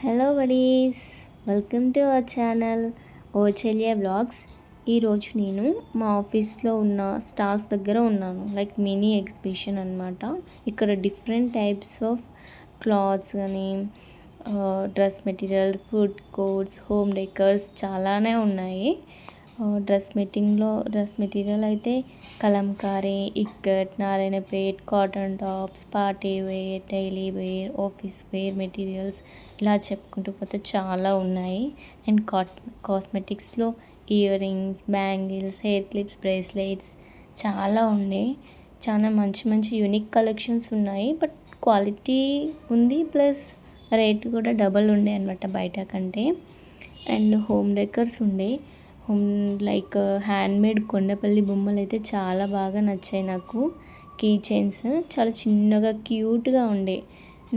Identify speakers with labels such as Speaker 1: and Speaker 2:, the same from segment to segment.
Speaker 1: Hello buddies, welcome to our channel Ocheliya vlogs. ఈరోజు నేను మా ఆఫీస్లో ఉన్న స్టాల్స్ దగ్గర ఉన్నాను. లైక్ మినీ ఎగ్జిబిషన్ అనమాట. ఇక్కడ డిఫరెంట్ టైప్స్ ఆఫ్ క్లాత్స్ కానీ dress material, food courts, home decors చాలానే ఉన్నాయి. డ్రెస్ మెటీరియల్ అయితే Kalamkari, Ikat, Narayanpet, cotton tops, party wear, daily wear, office wear materials ఇలా చెప్పుకుంటూ పోతే చాలా ఉన్నాయి. అండ్ కాస్మెటిక్స్లో earrings, bangles, hair clips, bracelets చాలా ఉన్నాయి. చాలా మంచి మంచి యూనిక్ కలెక్షన్స్ ఉన్నాయి. బట్ క్వాలిటీ ఉంది, ప్లస్ రేట్ కూడా డబల్ ఉండే అనమాట బయట కంటే. అండ్ హోమ్ డెకర్స్ ఉండే, లైక్ హ్యాండ్మేడ్ కొండపల్లి బొమ్మలు అయితే చాలా బాగా నచ్చాయి నాకు. కీ చైన్స్ చాలా చిన్నగా క్యూట్గా ఉండే,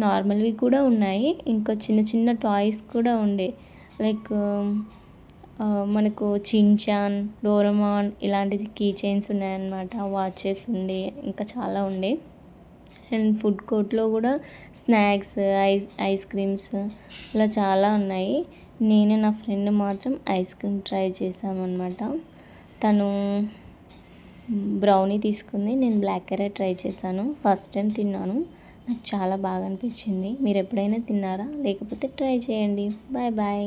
Speaker 1: నార్మల్వి కూడా ఉన్నాయి. ఇంకా చిన్న చిన్న టాయ్స్ కూడా ఉండే, లైక్ మనకు చించాన్, డోరమాన్ ఇలాంటి కీ చైన్స్ ఉన్నాయన్నమాట. వాచెస్ ఉండే, ఇంకా చాలా ఉండే. అండ్ ఫుడ్ కోర్ట్లో కూడా స్నాక్స్, ఐస్ క్రీమ్స్ ఇలా చాలా ఉన్నాయి. నేను నా ఫ్రెండ్ మాత్రం ఐస్ క్రీమ్ ట్రై చేసామన్నమాట. తను బ్రౌనీ తీసుకుంది, నేను బ్లాక్ కరెంట్ ట్రై చేశాను. ఫస్ట్ టైం తిన్నాను, నాకు చాలా బాగా అనిపించింది. మీరు ఎప్పుడైనా తిన్నారా? లేకపోతే ట్రై చేయండి. Bye bye.